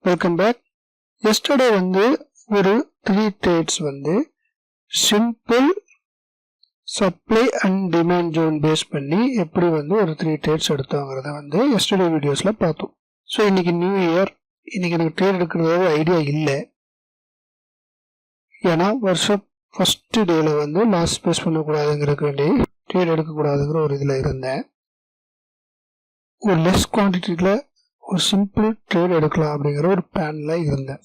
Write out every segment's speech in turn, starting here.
Welcome back. Yesterday ஒரு 3 trades simple supply and demand zone base பண்ணி எப்படி ஒரு 3 ட்ரேட்ஸ் எடுத்தோங்கிறத எஸ்டர்டே வீடியோஸ்ல பார்த்தோம். ஸோ இன்னைக்கு நியூ இயர், இன்னைக்கு எனக்கு ட்ரேட் எடுக்கிறது ஐடியா இல்லை. ஏன்னா வருஷம் ஃபர்ஸ்ட் டேல லாஸ் பேஸ் பண்ணக்கூடாதுங்கிறதுக்கு வேண்டி ட்ரேட் எடுக்கக்கூடாதுங்கிற ஒரு இதில் இருந்தேன். ஒரு லெஸ் குவான்டிட்டியில் ஒரு சிம்பிள் ட்ரேட் எடுக்கலாம் அப்படிங்கிற ஒரு பிளானில் இருந்தேன்.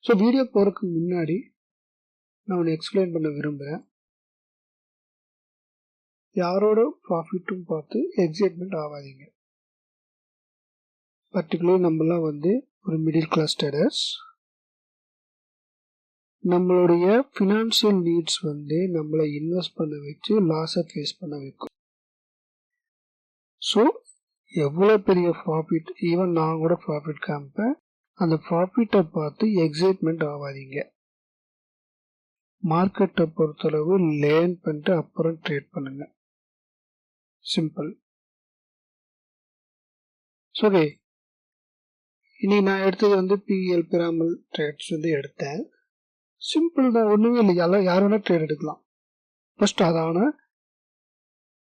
ஸோ வீடியோ போகிறதுக்கு முன்னாடி நான் ஒன்று எக்ஸ்பிளைன் பண்ண விரும்புகிறேன். யாரோட ப்ராஃபிட்டும் பார்த்து எக்ஸைட்மெண்ட் ஆகாதீங்க. பர்டிகுலர் நம்மளாம் ஒரு மிடில் கிளாஸ் ட்ரேடர்ஸ். நம்மளுடைய ஃபினான்ஷியல் நீட்ஸ் நம்மளை இன்வெஸ்ட் பண்ண வச்சு லாஸை ஃபேஸ் பண்ண வைக்கும். ஸோ எவ்வளோ பெரிய ப்ராஃபிட், ஈவன் நான் கூட ப்ராஃபிட் காமிப்பேன், அந்த ப்ராஃபிட்டை பார்த்து எக்ஸைட்மெண்ட் ஆகாதீங்க. மார்க்கெட்டை பொறுத்தளவு லேர்ன் பண்ணிட்டு அப்புறம் ட்ரேட் பண்ணுங்க. சிம்பிள். ஓகே, இன்னைக்கு நான் எடுத்தது பிஎல் பிராமல் ட்ரேட்ஸ் எடுத்தேன். சிம்பிள் தான், ஒன்றுமே இல்லை. யார் வேணா ட்ரேட் எடுக்கலாம். ஃபர்ஸ்ட் அதான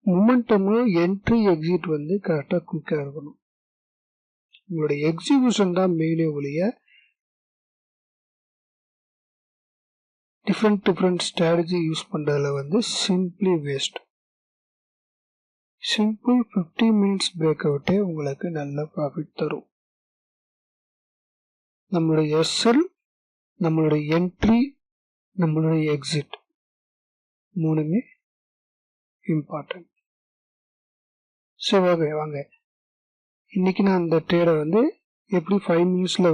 மொமெண்டமும் என்ட்ரி எக்ஸிட் கரெக்டாக குயிக்காக இருக்கணும். உங்களுடைய எக்ஸிகியூஷன் தான் மெயினே ஒழிய டிஃப்ரெண்ட் ஸ்ட்ராட்டஜி யூஸ் பண்ணுறதுல simply waste. Simple 15 minutes break அவுட்டே உங்களுக்கு நல்ல ப்ராஃபிட் தரும். நம்மளுடைய எஸ்எல், நம்மளுடைய என்ட்ரி, நம்மளுடைய எக்ஸிட் மூணுமே இம்பார்ட்டன்ட். சரி, ஓகே, வாங்க இன்னைக்கு நான் அந்த ட்ரேடை எப்படி 5 மினிட்ஸ்ல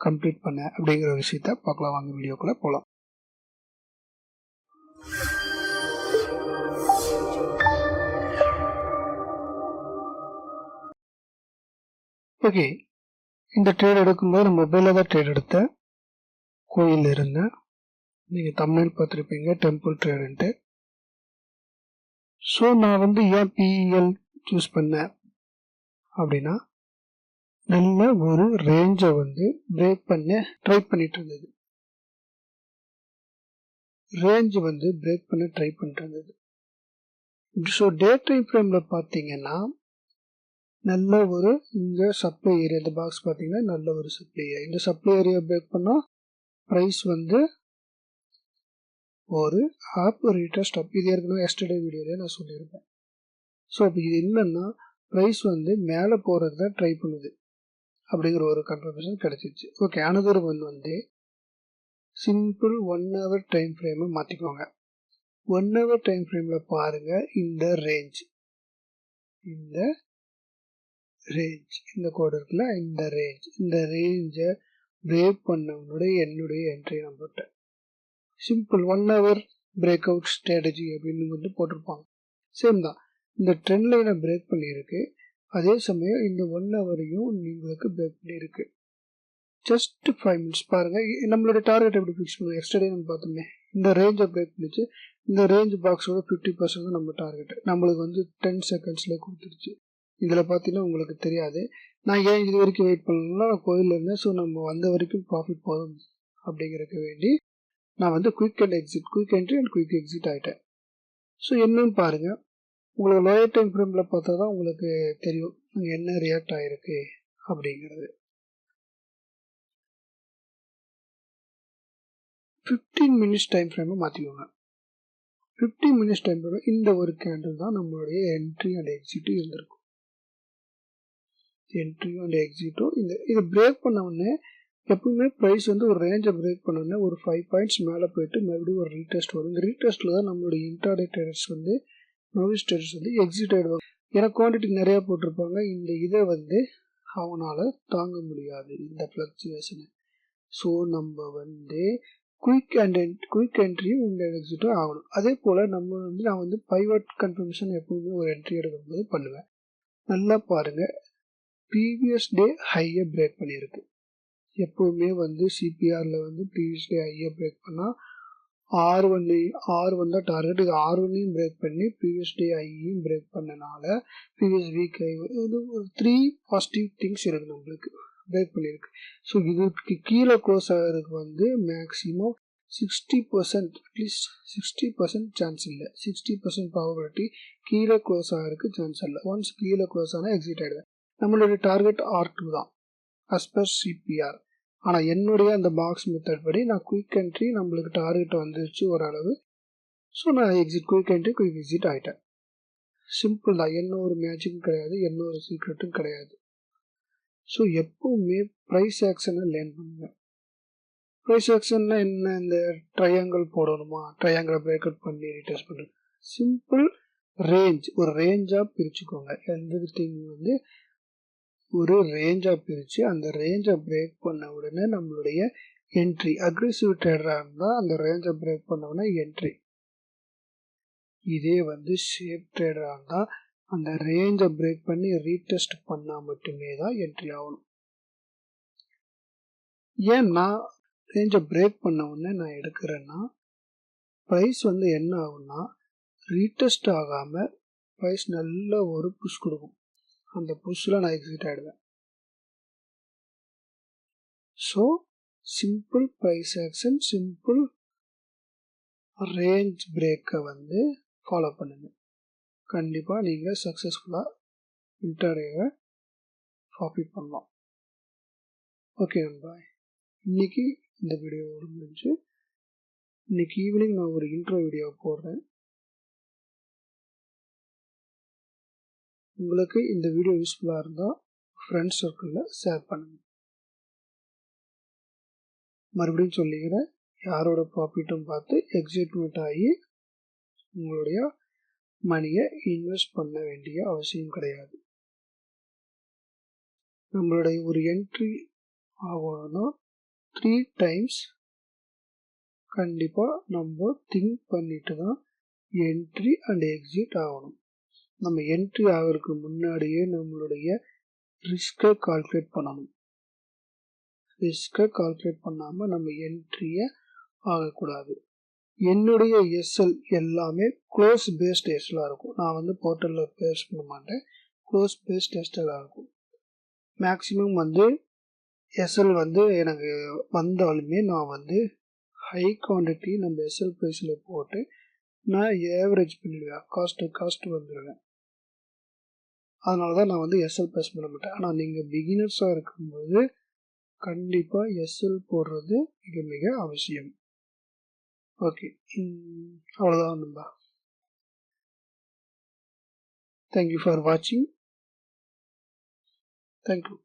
கம்ப்ளீட் பண்ணேன் அப்படிங்கிற விஷயத்த பார்க்கலாம். வாங்க வீடியோக்குள்ள போகலாம். ஓகே, இந்த ட்ரேட் எடுக்கும்போது நான் மொபைலில் தான் ட்ரேட் எடுத்தேன். கோயிலில் இருந்தேன். நீங்கள் தமிழ் பார்த்துருப்பீங்க, டெம்பிள் ட்ரேடுன்ட்டு. ஸோ நான் ஏன் பிஇஎல் சூஸ் பண்ணேன் அப்படின்னா, நல்ல ஒரு ரேஞ்சை பிரேக் பண்ண ட்ரை பண்ணிட்டு இருந்தது. பிரேக் பண்ண ட்ரை பண்ணிட்டு இருந்தது. ஸோ டே டைம் ஃப்ரேம்ல பார்த்தீங்கன்னா நல்ல ஒரு இங்கே சப்ளை ஏரியா, இந்த பாக்ஸ் பார்த்தீங்கன்னா நல்ல ஒரு சப்ளை ஏரியா. இந்த சப்ளை ஏரியா பிரேக் பண்ணால் ப்ரைஸ் ஒரு ஆப் ரீட்டஸ்ட் அப். இது ஏற்கனவே எஸ்டர்டே வீடியோலேயே நான் சொல்லியிருப்பேன். ஸோ இப்போ இது என்னன்னா, ப்ரைஸ் மேலே போகிறது தான் ட்ரை பண்ணுது அப்படிங்கிற ஒரு கன்ஃபர்மேஷன் கிடைச்சிச்சு. Okay, another simple 1 hour time ஃப்ரேமை மாற்றிக்கோங்க. 1 hour டைம் ஃப்ரேமில் பாருங்கள், இந்த ரேஞ்ச், இந்த கோடு இருக்குல்ல, இந்த ரேஞ்சை பிரேக் பண்ணவனுடைய என்னுடைய என்ட்ரி நம்பர்கிட்ட simple 1 hour break out strategy அப்படின்னு போட்டிருப்பாங்க. சேம் தான். இந்த ட்ரெண்ட் லைனை பிரேக் பண்ணியிருக்கு, அதே சமயம் இந்த 1 ஹவரையும் உங்களுக்கு பிரேக் பண்ணியிருக்கு. ஜஸ்ட் 5 மினிட்ஸ் பாருங்க. நம்மளோட டார்கெட் எப்படி ஃபிக்ஸ் பண்ணுவோம்? எஸ்டர்டே நம்ம பார்த்தோமே, இந்த ரேஞ்சை பிரேக் பண்ணிச்சு. இந்த ரேஞ்ச் பாக்ஸோட 50% தான் நம்ம டார்கெட். நம்மளுக்கு 10 செகண்ட்ஸ்ல கொடுத்துருச்சு. இதில் பார்த்தீங்கன்னா உங்களுக்கு தெரியாது. நான் ஏன் இது வரைக்கும் வெயிட் பண்ணணும்னா, நான் கோயிலில் இருந்தேன். ஸோ நம்ம வந்த வரைக்கும் ப்ராஃபிட் போதும் அப்படிங்கிறதுக்கு வேண்டி நான் quick and exit, quick entry and quick exit ஆகிட்டேன். ஸோ என்னன்னு பாருங்க. உங்களுக்கு லோயர் டைம் ஃப்ரேமில் பார்த்தா தான் உங்களுக்கு தெரியும் அங்கே என்ன ரியாக்ட் ஆகிருக்கு அப்படிங்கிறது. 15 மினிட்ஸ் டைம் ஃப்ரேமை மாற்றிக்கோங்க. 15 மினிட்ஸ் டைம் ஃப்ரேம் இந்த ஒரு கேண்டில் தான் நம்மளுடைய என்ட்ரி அண்ட் எக்ஸிட்டும் இருந்திருக்கும். என்ட்ரியும் அண்ட் எக்ஸிட்டும் இதை பிரேக் பண்ண உடனே எப்பவுமே ப்ரைஸ் ஒரு ரேஞ்சை பிரேக் பண்ண உடனே ஒரு 5 பாயிண்ட்ஸ் மேலே போயிட்டு மறுபடியும் ஒரு ரீடெஸ்ட் வரும். இந்த ரீடெஸ்ட்டில் தான் நம்மளுடைய intraday traders novice traders exit ஆகிடுவாங்க. ஏன்னா குவான்டிட்டி நிறையா போட்டிருப்பாங்க. இந்த இதை அவனால தாங்க முடியாது, இந்த ஃப்ளக்சுவேஷனை. ஸோ நம்ம குயிக் என்ட்ரியும் இந்த எக்ஸிட்டும் ஆகணும். அதே போல் நம்ம நான் பைவட் கன்ஃபர்மேஷன் எப்பவுமே ஒரு என்ட்ரி எடுக்கும்போது பண்ணுவேன். நல்லா பாருங்கள், ப்ரீவியஸ் டே ஹையை பிரேக் பண்ணியிருக்கு. எப்பவுமே சிபிஆரில் ப்ரீவியஸ் டே ஹையை பிரேக் பண்ணால் R1 தான் டார்கெட். இது R1ஐயும் பிரேக் பண்ணி ப்ரீவியஸ் டே ஐயும் பிரேக் பண்ணனால ப்ரீவியஸ் வீக் ஐ ஒரு 3 பாசிட்டிவ் திங்ஸ் இருக்கு நம்மளுக்கு. பிரேக் பண்ணியிருக்கு. ஸோ இதுக்கு கீழே க்ளோஸ் ஆகிறதுக்கு வந்து மேக்ஸிமம் 60%, அட்லீஸ்ட் 60% சான்ஸ் இல்லை. 60% ப்ராபபிலிட்டி கீழே க்ளோஸ் ஆகிறதுக்கு சான்ஸ் இல்லை. ஒன்ஸ் கீழே க்ளோஸ் ஆனால் எக்ஸிட் ஆகிடுவேன். நம்மளுடைய டார்கெட் R2 தான் as per CPR. ஆனால் என்னுடைய அந்த பாக்ஸ் மெத்தட் படி நான் குயிக் என்ட்ரி நம்மளுக்கு டார்கெட் வந்துருச்சு ஓரளவு. ஸோ நான் குயிக் என்ட்ரி குயிக் எக்ஸிட் ஆகிட்டேன். சிம்பிள் தான். என்ன ஒரு மேஜிக்கும் கிடையாது, என்ன ஒரு சீக்ரெட்டும் கிடையாது. ஸோ எப்பவுமே ப்ரைஸ் ஆக்ஷனை லேர்ன் பண்ணுங்க. ப்ரைஸ் ஆக்ஷன்னா என்ன? இந்த ட்ரையாங்கிள் போடணுமா, ட்ரையாங்கிளை பிரேக் அவுட் பண்ணி ரீடெஸ்ட் பண்ணுறது. சிம்பிள் ரேஞ்ச், ஒரு ரேஞ்சாக பிரிச்சுக்கோங்க. எவ்ரிதிங் வந்து ஒரு ரேஞ்சாக பிரித்து அந்த ரேஞ்சை பிரேக் பண்ண உடனே நம்மளுடைய என்ட்ரி. அக்ரெசிவ் ட்ரேடராக இருந்தால் அந்த ரேஞ்சை பிரேக் பண்ண உடனே என்ட்ரி. இதே வந்து ஷேப் ட்ரேடராக இருந்தால் அந்த ரேஞ்சை பிரேக் பண்ணி ரீடெஸ்ட் பண்ணால் மட்டுமே தான் என்ட்ரி ஆகணும். ஏன்னா ரேஞ்சை பிரேக் பண்ண உடனே நான் எடுக்கிறேன்னா ப்ரைஸ் வந்து என்ன ஆகும்னா ரீடெஸ்ட் ஆகாமல் ப்ரைஸ் நல்ல ஒரு புஷ் கொடுக்கும். அந்த புஷ்ஷில் நான் எக்ஸிட் ஆகிடுவேன். So simple price action, simple range பிரேக்கை வந்து ஃபாலோ பண்ணுங்க. கண்டிப்பாக நீங்கள் சக்ஸஸ்ஃபுல்லாக இன்டர்டேவை ப்ராஃபிட் பண்ணலாம். ஓகே நண்பா, இன்னைக்கு இந்த வீடியோ முடிஞ்சு. இன்னைக்கு ஈவினிங் நான் ஒரு இன்ட்ரோ வீடியோ போடுறேன். உங்களுக்கு இந்த வீடியோ யூஸ்ஃபுல்லாக இருந்தால் ஃப்ரெண்ட்ஸ் சர்க்கிளில் ஷேர் பண்ணுங்கள். மறுபடியும் சொல்லிக்கிறேன், யாரோட ப்ராஃபிட்டும் பார்த்து எக்ஸைட்மெண்ட் ஆகி உங்களுடைய மணியை இன்வெஸ்ட் பண்ண வேண்டிய அவசியம் கிடையாது. நம்மளுடைய ஒரு என்ட்ரி ஆகணும்னா 3 times கண்டிப்பாக நம்ம திங்க் பண்ணிட்டு தான் என்ட்ரி அண்ட் எக்ஸிட் ஆகணும். நம்ம என்ட்ரி ஆகிறதுக்கு முன்னாடியே நம்மளுடைய ரிஸ்கை கால்குலேட் பண்ணணும். ரிஸ்கை கால்குலேட் பண்ணாமல் நம்ம என்ட்ரியை ஆகக்கூடாது. என்னுடைய எஸ்எல் எல்லாமே க்ளோஸ் பேஸ்ட் எஸ்எல்லாக இருக்கும். நான் வந்து போர்ட்டலில் பேஸ் பண்ண மாட்டேன், க்ளோஸ் பேஸ்ட் எஸ்எல்லாக இருக்கும். மேக்ஸிமம் வந்து எஸ்எல் வந்து எனக்கு வந்தாலுமே நான் வந்து ஹை குவான்டிட்டி நம்ம எஸ்எல் ப்ரைஸில் போட்டு நான் ஏவரேஜ் பண்ணிடுவேன். காஸ்ட் வந்துடுவேன். அதனால தான் நான் வந்து எஸ்எல் ப்ரைஸ் பண்ண மாட்டேன். ஆனால் நீங்கள் பிகினர்ஸாக இருக்கும்போது கண்டிப்பாக எஸ்எல் போடுறது மிக மிக அவசியம். ஓகே, அவ்வளோதான் நண்பா. தேங்க்யூ ஃபார் வாட்சிங். தேங்க்யூ.